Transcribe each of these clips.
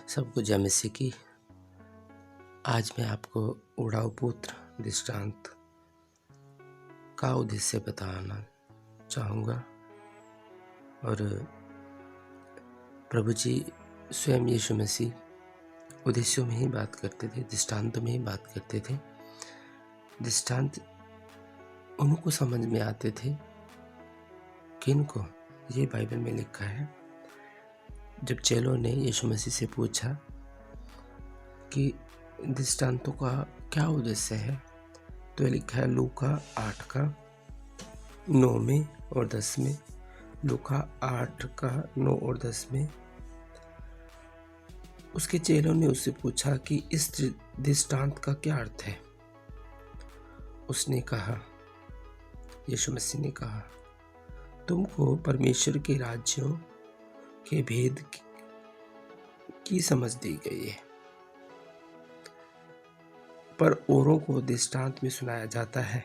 सबको जय मसीह की। आज मैं आपको उड़ाऊ पुत्र दृष्टांत का उद्देश्य बताना चाहूँगा। और प्रभु जी स्वयं यीशु मसीह उद्देश्यों में ही बात करते थे, दृष्टांतों में ही बात करते थे। दृष्टांत उनको समझ में आते थे। किनको? ये बाइबल में लिखा है, जब चेलों ने यीशु मसीह से पूछा कि दृष्टांतों का क्या उद्देश्य है, तो लिखा है लूका 8 का 9 में और 10 में। लूका 8 का 9 और 10 में उसके चेलों ने उससे पूछा कि इस दृष्टांत का क्या अर्थ है। उसने कहा, यीशु मसीह ने कहा, तुमको परमेश्वर के राज्यों के भेद की समझ दी गई है, पर औरों को दृष्टांत में सुनाया जाता है,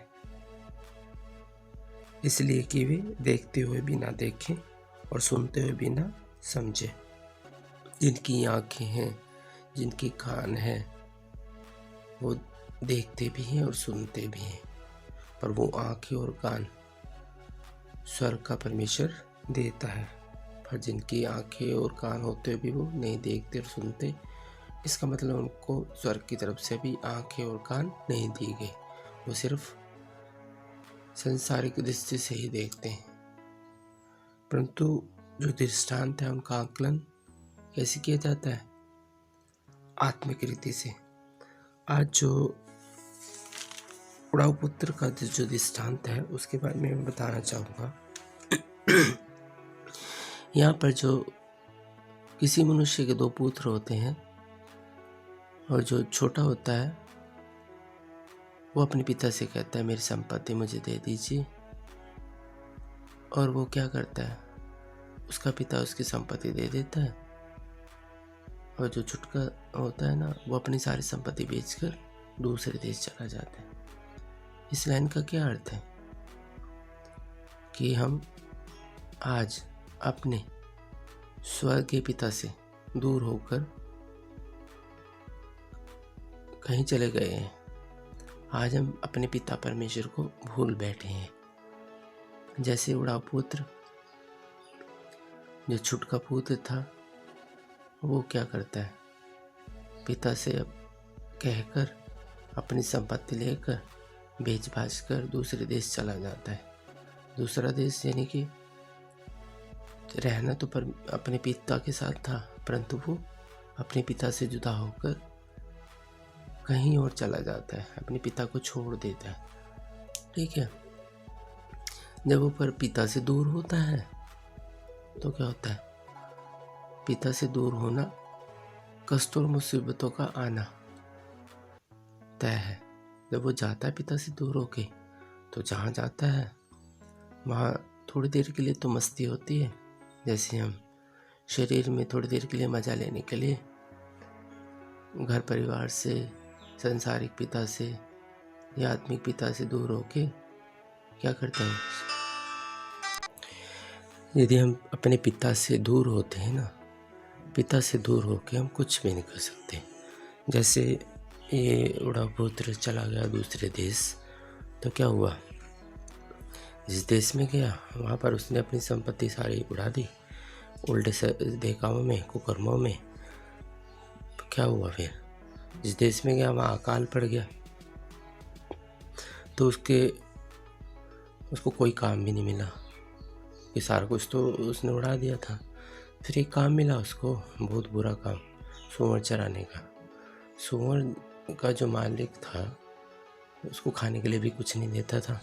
इसलिए कि वे देखते हुए भी ना देखें और सुनते हुए भी ना समझें। जिनकी आंखें हैं, जिनके कान हैं, वो देखते भी हैं और सुनते भी हैं, पर वो आंखें और कान स्वर्ग का परमेश्वर देता है। पर जिनकी आंखें और कान होते हुए भी वो नहीं देखते और सुनते, इसका मतलब उनको स्वर्ग की तरफ से भी आंखें और कान नहीं दी गई। वो सिर्फ सांसारिक दृष्टि से ही देखते हैं। परंतु जो दृष्टांत है उनका आकलन कैसे किया जाता है? आत्मिक रीति से। आज जो उड़ाऊ पुत्र का जो दृष्टांत है उसके बारे में मैं बताना चाहूँगा। यहाँ पर जो किसी मनुष्य के 2 पुत्र होते हैं, और जो छोटा होता है वो अपने पिता से कहता है मेरी संपत्ति मुझे दे दीजिए, और वो क्या करता है, उसका पिता उसकी संपत्ति दे देता है। और जो छुटका होता है ना, वो अपनी सारी संपत्ति बेचकर दूसरे देश चला जाता है। इस लाइन का क्या अर्थ है कि हम आज अपने स्वर्ग के पिता से दूर होकर कहीं चले गए हैं। आज हम अपने पिता परमेश्वर को भूल बैठे हैं। जैसे उड़ाऊ पुत्र, जो छुटका पुत्र था, वो क्या करता है, पिता से अब कहकर अपनी संपत्ति लेकर बेच बाच कर दूसरे देश चला जाता है। दूसरा देश यानी कि रहना तो पर अपने पिता के साथ था, परंतु वो अपने पिता से जुदा होकर कहीं और चला जाता है, अपने पिता को छोड़ देता है। ठीक है। जब वो पर पिता से दूर होता है तो क्या होता है, पिता से दूर होना कष्ट और मुसीबतों का आना तय है। जब वो जाता है पिता से दूर होके, तो जहाँ जाता है वहाँ थोड़ी देर के लिए तो मस्ती होती है, जैसे हम शरीर में थोड़ी देर के लिए मज़ा लेने के लिए घर परिवार से, संसारिक पिता से या आत्मिक पिता से दूर होके क्या करते हैं। यदि हम अपने पिता से दूर होते हैं ना, पिता से दूर होके हम कुछ भी नहीं कर सकते। जैसे ये उड़ाऊ पुत्र चला गया दूसरे देश, तो क्या हुआ, जिस देश में गया वहाँ पर उसने अपनी संपत्ति सारी उड़ा दी, उल्टे सीधे कामों में, कुकर्मों में। तो क्या हुआ फिर, जिस देश में गया वहाँ अकाल पड़ गया, तो उसको कोई काम भी नहीं मिला, कि सारा कुछ तो उसने उड़ा दिया था। फिर एक काम मिला उसको, बहुत बुरा काम, सूअर चराने का। सूअर का जो मालिक था उसको खाने के लिए भी कुछ नहीं देता था,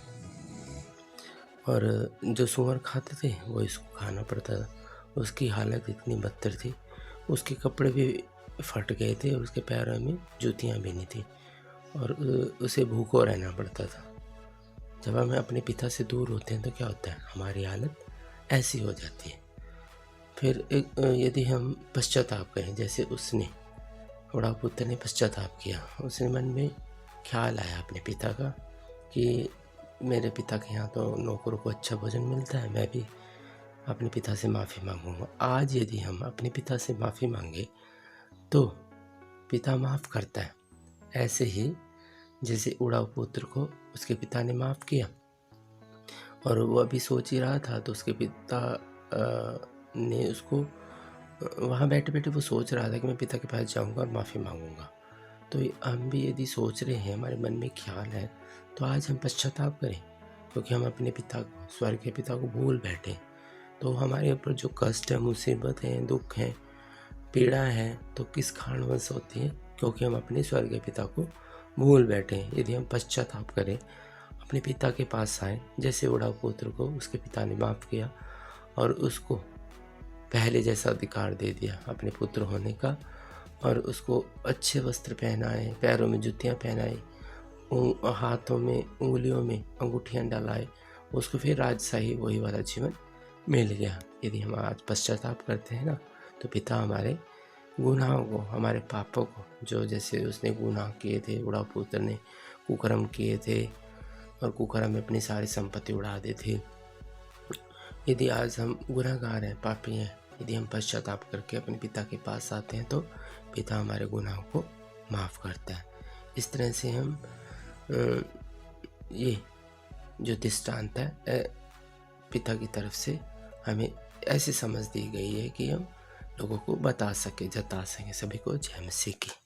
और जो सूअर खाते थे वो इसको खाना पड़ता था। उसकी हालत इतनी बदतर थी, उसके कपड़े भी फट गए थे और उसके पैरों में जूतियाँ भी नहीं थी, और उसे भूखों रहना पड़ता था। जब हम अपने पिता से दूर होते हैं तो क्या होता है, हमारी हालत ऐसी हो जाती है। फिर यदि हम पश्चाताप करें, जैसे उसने, उड़ाऊ पुत्र ने पश्चाताप किया, उसने मन में ख्याल आया अपने पिता का कि मेरे पिता के यहाँ तो नौकरों को अच्छा भोजन मिलता है, मैं भी अपने पिता से माफ़ी मांगूंगा। आज यदि हम अपने पिता से माफ़ी मांगे तो पिता माफ़ करता है। ऐसे ही जैसे उड़ाऊ पुत्र को उसके पिता ने माफ़ किया और वो अभी सोच ही रहा था, तो उसके पिता ने उसको वहाँ बैठे-बैठे वो सोच रहा था कि मैं पिता के पास जाऊँगा और माफ़ी माँगूँगा। तो हम भी यदि सोच रहे हैं, हमारे मन में ख़्याल है, तो आज हम पश्चाताप करें, क्योंकि हम अपने पिता को, स्वर्ग के पिता को भूल बैठे। तो हमारे ऊपर जो कष्ट है, मुसीबत है, दुःख है, पीड़ा है, तो किस कारणवश होती है? क्योंकि हम अपने स्वर्गीय पिता को भूल बैठे हैं। यदि हम पश्चाताप करें, अपने पिता के पास आएँ, जैसे उड़ाऊ पुत्र को उसके पिता ने माफ़ किया और उसको पहले जैसा अधिकार दे दिया अपने पुत्र होने का, और उसको अच्छे वस्त्र पहनाए, पैरों में जूतियाँ पहनाई, हाथों में, उँगलियों में अंगूठियाँ डलाए, उसको फिर राजशाही वही वाला जीवन मिल गया। यदि हम आज पश्चाताप करते हैं ना, तो पिता हमारे गुनाहों को, हमारे पापों को, जो जैसे उसने गुनाह किए थे, उड़ाऊ पुत्र ने कुकर्म किए थे और कुकर्म में अपनी सारी संपत्ति उड़ा दी थी। यदि आज हम गुनहगार हैं, पापी हैं, यदि हम पश्चाताप करके अपने पिता के पास आते हैं, तो पिता हमारे गुनाहों को माफ़ करता है। इस तरह से हम ये जो दृष्टांत है पिता की तरफ से हमें ऐसी समझ दी गई है कि हम लोगों को बता सकें, जता सकें। सभी को जय मसीह की।